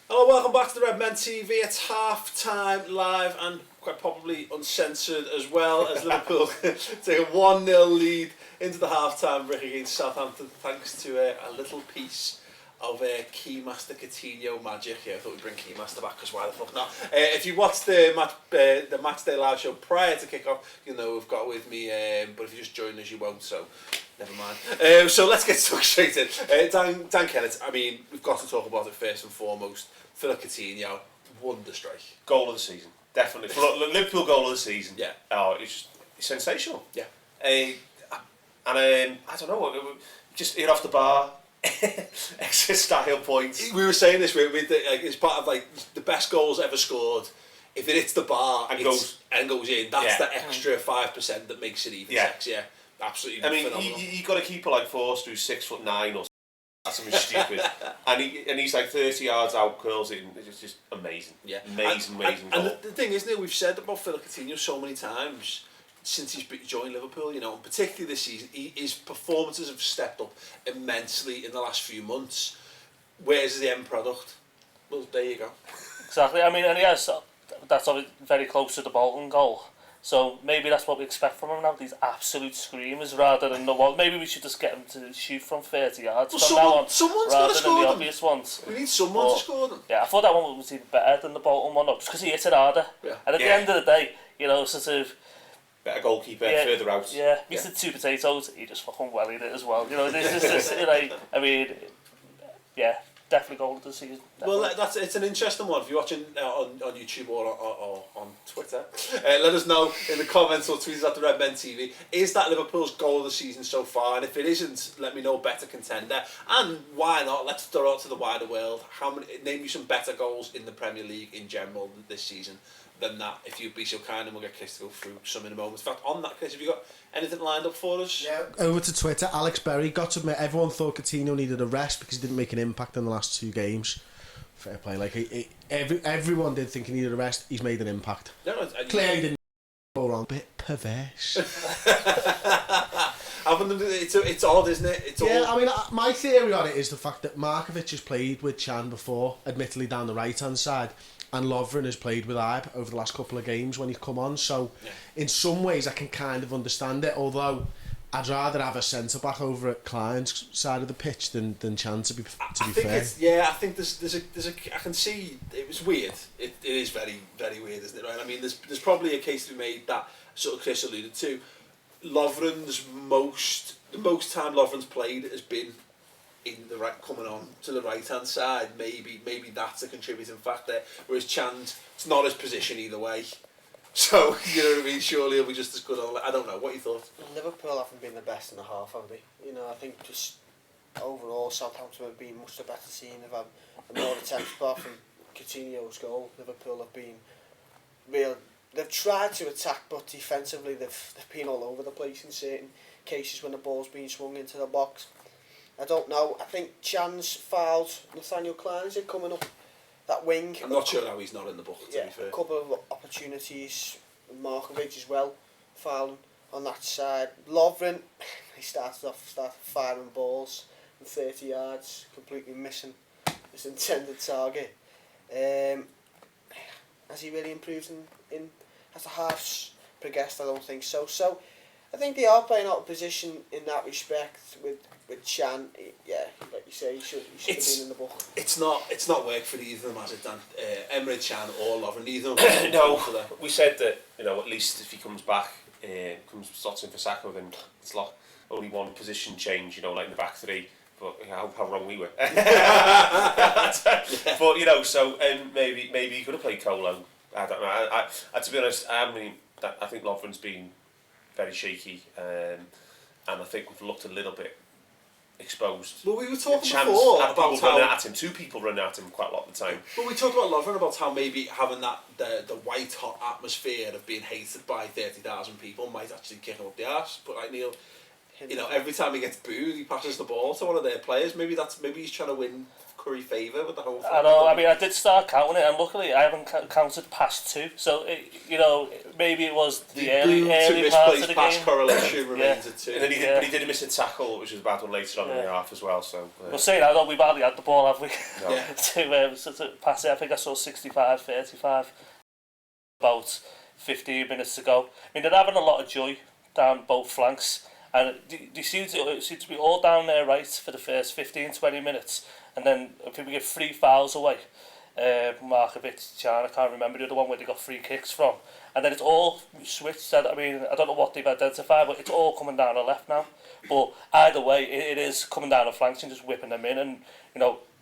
Hello, welcome back to the Redmen TV. It's half-time live and quite probably uncensored as well as Liverpool take a 1-0 lead into the half-time break against Southampton thanks to a little piece of Keymaster Coutinho magic. Yeah, I thought we'd bring Keymaster back because why the fuck not? If you watched the match day live show prior to kick-off, you know we've got with me, but if you just join us you won't, so never mind. So let's get stuck straight in. Dan Kennett, I mean, we've got to talk about it first and foremost. Philip Coutinho, wonder strike. Goal of the season, definitely. Liverpool goal of the season. Yeah. Oh, it's sensational. Yeah. And I don't know, just hit off the bar. Extra style points. We were saying this with it's part of like the best goals ever scored. If it hits the bar and goes in, that's the extra 5% that makes it even. Sex. Yeah, absolutely. I mean, phenomenal. you got a keeper like Forster who's 6'9" or something stupid, and he's like 30 yards out, curls it in. It's just amazing. Yeah, amazing goal. And the thing, isn't it? We've said about Philip Coutinho so many times since he's joined Liverpool, you know, and particularly this season, his performances have stepped up immensely in the last few months. Where's the end product? Well, there you go. Exactly. I mean, and yes, that's obviously very close to the Bolton goal. So maybe that's what we expect from him now, these absolute screamers, rather than the one. Maybe we should just get him to shoot from 30 yards from now on, someone's rather than the them. obvious ones. We need someone to score them. Yeah, I thought that one was even better than the Bolton one, because he hit it harder. Yeah. And at the end of the day, you know, sort of... Better goalkeeper, further out. Yeah, Mr. Two Potatoes, he just fucking wellied it as well. You know, this is like, I mean, yeah, definitely goal of the season. Definitely. Well, it's an interesting one. If you're watching on YouTube or on Twitter, let us know in the comments or tweet us at the Redmen TV. Is that Liverpool's goal of the season so far? And if it isn't, let me know. Better contender. And why not? Let's throw it out to the wider world. Name me some better goals in the Premier League in general this season than that, if you'd be so kind, and we'll get Chris to go through some in a moment. In fact, on that, Chris, have you got anything lined up for us? Yeah. Over to Twitter, Alex Berry, got to admit, everyone thought Coutinho needed a rest because he didn't make an impact in the last 2 games. Fair play. Like, everyone did think he needed a rest. He's made an impact. No, Clearly didn't go wrong. Bit perverse. It's odd, isn't it? It's yeah, I mean, my theory on it is the fact that Markovic has played with Chan before, admittedly down the right-hand side, and Lovren has played with Ibe over the last couple of games when he's come on. So, in some ways, I can kind of understand it. Although, I'd rather have a centre back over at Klein's side of the pitch than Chan. To be fair, I think there's a I can see it was weird. It is very very weird, isn't it? Right? I mean, there's probably a case to be made that sort of Chris alluded to. Lovren's the most time Lovren's played has been in the right, coming on to the right hand side. Maybe that's a contributing factor. Whereas Chand, it's not his position either way. So you know what I mean. Surely he'll be just as good on. I don't know. What you thought? Liverpool haven't been the best in the half, have they? You know, I think just overall Southampton have been much the better team. They've had more attempts apart from Coutinho's goal. Liverpool have been real. They've tried to attack, but defensively they've been all over the place in certain cases when the ball's been swung into the box. I don't know. I think Chan's fouled Nathaniel Klein. Is it coming up that wing? I'm not sure how he's not in the book. To be fair. A couple of opportunities. Markovic as well, fouling on that side. Lovren, he started firing balls from 30 yards, completely missing his intended target. Has he really improved in as the halves progressed? I don't think so. So I think they are playing out of position in that respect with Chan. Yeah, like you say, he should have been in the book. It's not worked for either of them, has it, Dan? Emre Can or Lovren, neither of them. No, we said that, you know, at least if he comes back, slots in for Saka, then it's like only one position change, you know, like in the back three. But you know, how wrong we were. But you know, so maybe he could have played Colo. I don't know. I to be honest, I think Lovren's been very shaky, and I think we've looked a little bit exposed. Well, we were talking before about how two people running at him quite a lot of the time. But we talked about Lovren, about how maybe having that the white hot atmosphere of being hated by 30,000 people might actually kick him up the arse. But like Neil, you know, every time he gets booed, he passes the ball to one of their players. Maybe he's trying to win curry favour with the whole thing. I know, I mean, I did start counting it, and luckily I haven't counted past 2. So, maybe it was the early part of the pass game. correlation remains at 2. And then but he did miss a tackle, which was a bad one later on in the half as well. So, Well, saying that, though, we've hardly had the ball, have we? No. to pass it. I think I saw 65-35 about 15 minutes ago. I mean, they're having a lot of joy down both flanks, and they seem to be all down their right for the first 15-20 minutes, and then I think we get 3 fouls away. Markovic, Chan, I can't remember the other one where they got 3 kicks from, and then it's all switched. I mean, I don't know what they've identified, but it's all coming down the left now. But either way, it is coming down the flanks and just whipping them in, and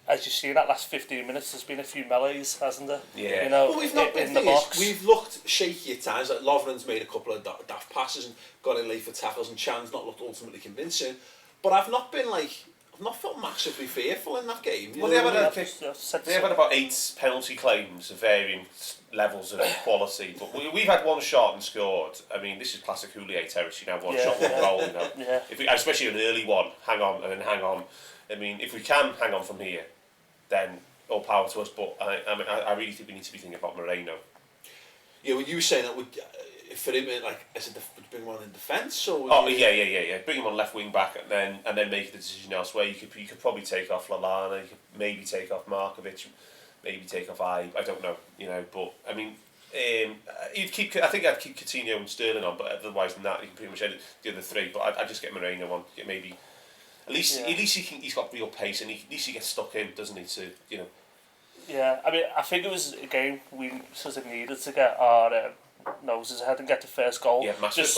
as you see in that last 15 minutes, there's been a few melees, hasn't there? Yeah. Well, we've not in the box. We've looked shaky at times. Like Lovren's made a couple of daft passes and got in late for tackles, and Chan's not looked ultimately convincing. But I've not felt massively fearful in that game. Well, they have had about 8 penalty claims of varying levels of quality. But we've had one shot and scored. I mean, this is classic Houllier territory now. One shot, one goal. Yeah. Especially an early one, hang on. I mean, if we can hang on from here, then all power to us. But I really think we need to be thinking about Moreno. Yeah, when you were saying that, for him, like, is it bring him on in defence or? Yeah. Bring him on left wing back, and then make the decision elsewhere. You could probably take off Lallana. You could maybe take off Markovic. Maybe take off Ibe. I don't know. But I mean. I think I'd keep Coutinho and Sterling on, but otherwise than that, you can pretty much edit the other 3. But I'd just get Moreno on. Maybe. At least he's got real pace, and at least he gets stuck in, doesn't he? Yeah, I mean, I think it was a game we sort of needed to get our noses ahead and get the first goal. Yeah, massive,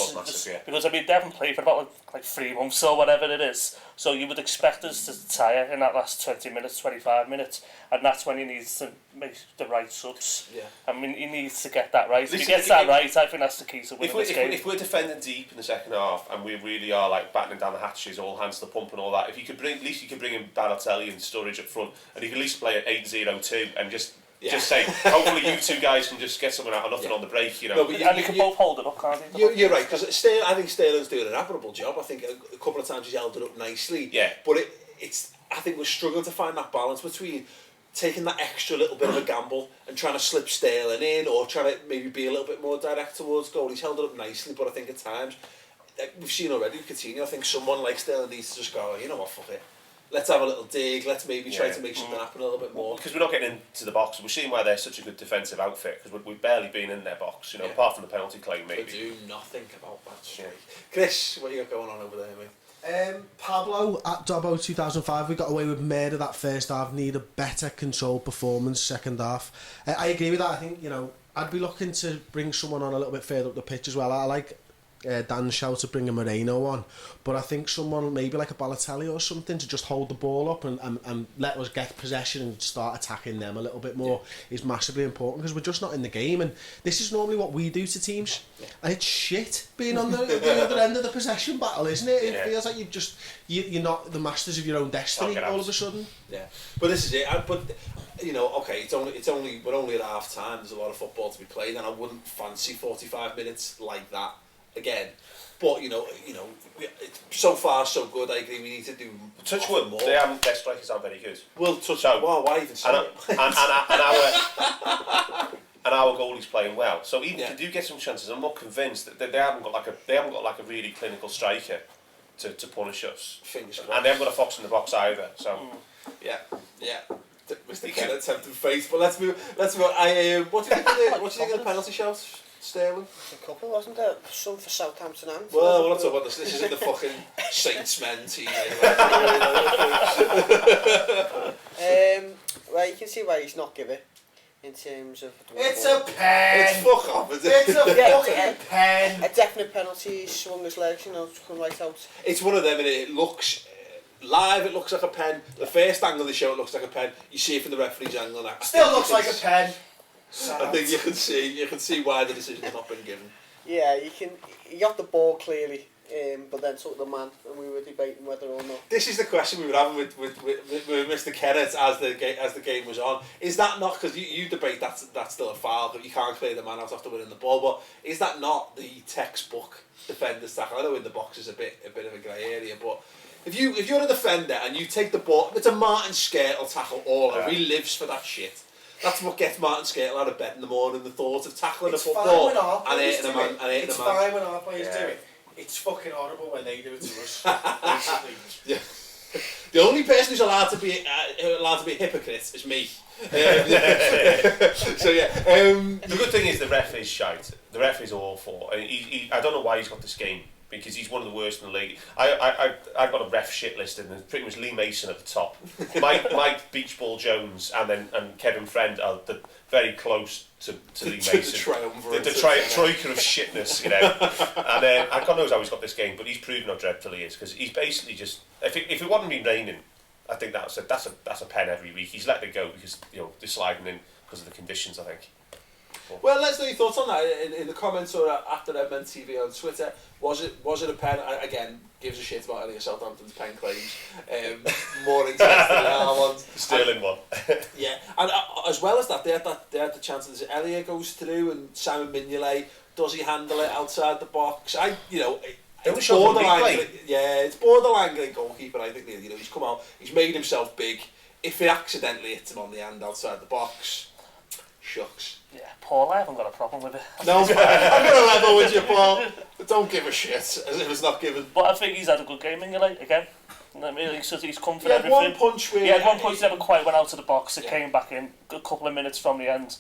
yeah. Because I mean, they haven't played for about like 3 months or whatever it is, so you would expect us to tire in that last 20 minutes, 25 minutes, and that's when he needs to make the right subs. Yeah. I mean, he needs to get that right. If he gets that right, I think that's the key to winning this game. If we're defending deep in the second half and we really are like battening down the hatches, all hands to the pump and all that, at least you could bring in Balotelli and Sturridge up front, and you can at least play at 8-0-2 and just say, hopefully you 2 guys can just get something out of nothing on the break, No, but and you can both hold it up, can't you? You're right, because I think Sterling's doing an admirable job. I think a couple of times he's held it up nicely. Yeah. But I think we're struggling to find that balance between taking that extra little bit of a gamble and trying to slip Sterling in, or trying to maybe be a little bit more direct towards goal. He's held it up nicely, but I think at times, we've seen already with Coutinho, I think someone like Sterling needs to just go, you know what, fuck it. Let's have a little dig, let's maybe try to make something happen a little bit more. Because we're not getting into the box, we're seeing why they're such a good defensive outfit, because we've barely been in their box, apart from the penalty claim maybe. We do nothing about that strike. Chris, what you got going on over there, mate? Pablo at Dobbo 2005, we got away with murder that first half, need a better controlled performance second half. I agree with that. I think, I'd be looking to bring someone on a little bit further up the pitch as well. I like Dan's shout to bring a Moreno on, but I think someone maybe like a Balotelli or something to just hold the ball up and let us get possession and start attacking them a little bit more is massively important, because we're just not in the game, and this is normally what we do to teams, and it's shit being on the other end of the possession battle, isn't it? It feels like you're not the masters of your own destiny all of a sudden. Yeah, but this is it. Okay, we're only at half time. There's a lot of football to be played, and I wouldn't fancy 45 minutes like that again. But so far so good. I agree. We need to do touch wood more. Their strikers aren't very good. Well, why even say it? And our goalie's playing well. So even if they do get some chances, I'm not convinced that they haven't got like a really clinical striker to punish us. Fingers crossed. And they haven't got a fox in the box either. So yeah. Mr. Kennett tempting face, but let's move on. What do you think of the penalty shout, Sterling? A couple, wasn't there? Some for Southampton and... Well, we're not talking about this. This isn't the fucking Saints men team. Well, you can see why he's not given in terms of... It's a pen! It's fuck off, is it? It's a fucking pen! A definite penalty, he swung his legs, to come right out. It's one of them, and it looks... Live, it looks like a pen. The first angle of the show, it looks like a pen. You see it from the referee's angle, and still looks like a pen. I think you can see why the decision's not been given. Yeah, he got the ball clearly, but then took the man, and we were debating whether or not. This is the question we were having with Mr. Kennett as the game was on. Is that not, because you debate that's still a foul, but you can't clear the man out after winning the ball, but is that not the textbook defender's tackle? I know in the box is a bit of a grey area, but If you're a defender and you take the ball, it's a Martin Skirtle tackle all over. He lives for that shit. That's what gets Martin Skirtle out of bed in the morning. The thought of tackling a football and hitting a man. It's fine when our players do it. It's fucking horrible when they do it to us. Yeah. The only person who's allowed to be a hypocrite is me. So yeah. The good thing is the ref is shite. The ref is awful. I mean, I don't know why he's got this game, because he's one of the worst in the league. I've got a ref shit list, and there's pretty much Lee Mason at the top. Mike Beachball Jones and Kevin Friend are very close to Lee Mason. The troika of shitness, you know. And God knows how he's got this game, but he's proven how dreadful he is, because he's basically just. If it wasn't been raining, I think that's a pen every week. He's let it go because they're sliding in because of the conditions, I think. Well, let's know your thoughts on that in the comments or after Redmen TV on Twitter. Was it a pen? Again, gives a shit about any of Southampton's pen claims. More interested than our ones. Sterling one. Yeah, and as well as that, they had the chance that Elliot goes through and Simon Mignolet, does he handle it outside the box? It's borderline. It's borderline great goalkeeper. I think he's come out, he's made himself big. If it accidentally hits him on the hand outside the box, shucks. Yeah, Paul, I haven't got a problem with it. No, I'm going to level with you, Paul. But don't give a shit, as if it's not given. But I think he's had a good game, again. I mean, he's come for everything. One punch where... He had one punch, never quite went out of the box. It came back in a couple of minutes from the end.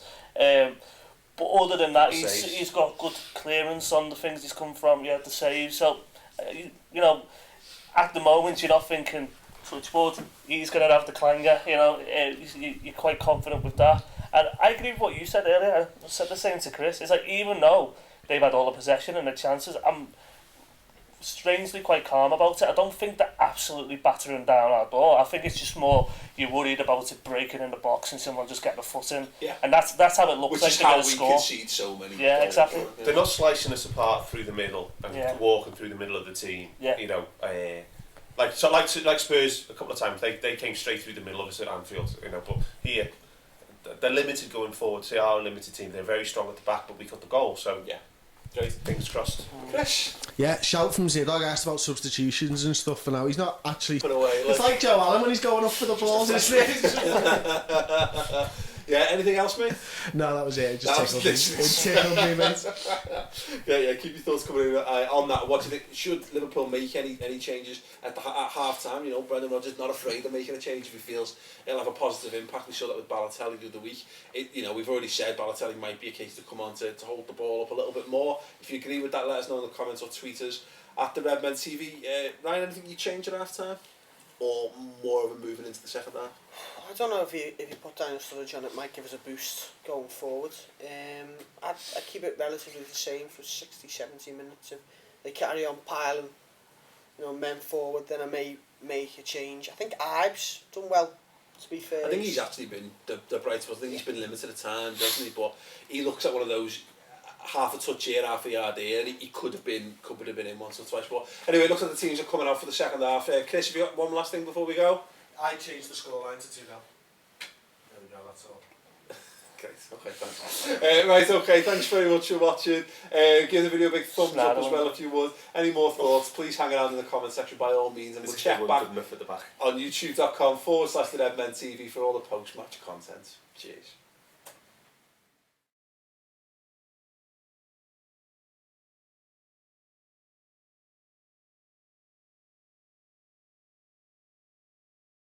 But other than that, he's got good clearance on the things he's come from. He had the save. So, at the moment, you're not thinking, touchboard, he's going to have the clanger. You're quite confident with that. And I agree with what you said earlier. I said the same to Chris. It's like, even though they've had all the possession and the chances, I'm strangely quite calm about it. I don't think they're absolutely battering down our door. I think it's just more you're worried about it breaking in the box and someone just getting a foot in. Yeah. And that's how it looks. Which like is to how get a we score. concede so many. Yeah, exactly. They're not slicing us apart through the middle and walking through the middle of the team. Yeah. Like Spurs a couple of times, they came straight through the middle of us at Anfield. But here they're limited going forward. They are a limited team. They're very strong at the back, but we got the goal. So yeah. Great, fingers crossed. Chris? Yeah, shout from Zidog asked about substitutions and stuff for now. He's not actually... Put away, it's like Joe Allen when he's going up for the balls, isn't it? Yeah, anything else, mate? No, that was it. It just tickled me, mate. Yeah, keep your thoughts coming in on that. What do you think? Should Liverpool make any changes at half-time? Brendan Rodgers not afraid of making a change if he feels it'll have a positive impact. We saw that with Balotelli the other week. We've already said Balotelli might be a case to come on to hold the ball up a little bit more. If you agree with that, let us know in the comments or tweet us at the Redmen TV. Ryan, anything you change at half-time? Or more of a moving into the second half? I don't know if you put Daniel Sturridge on, it might give us a boost going forward. I'd keep it relatively the same for 60-70 minutes. If they carry on piling men forward, then I may make a change. I think Ibe's done well, to be fair. I think he's actually been the bright spot. I think he's been limited at times, doesn't he? But he looks like one of those half a touch here, half a yard here, and he could have been in once or twice. But anyway, it looks like the teams are coming out for the second half. Chris, have you got one last thing before we go? I changed the scoreline to 2-0. There we go, that's all. Okay, thanks. Right, okay, thanks very much for watching. Give the video a big thumbs up as well if you would. Any more thoughts, please hang around in the comment section by all means, and we'll check back at the back on youtube.com/the Redmen TV for all the post-match content. Cheers.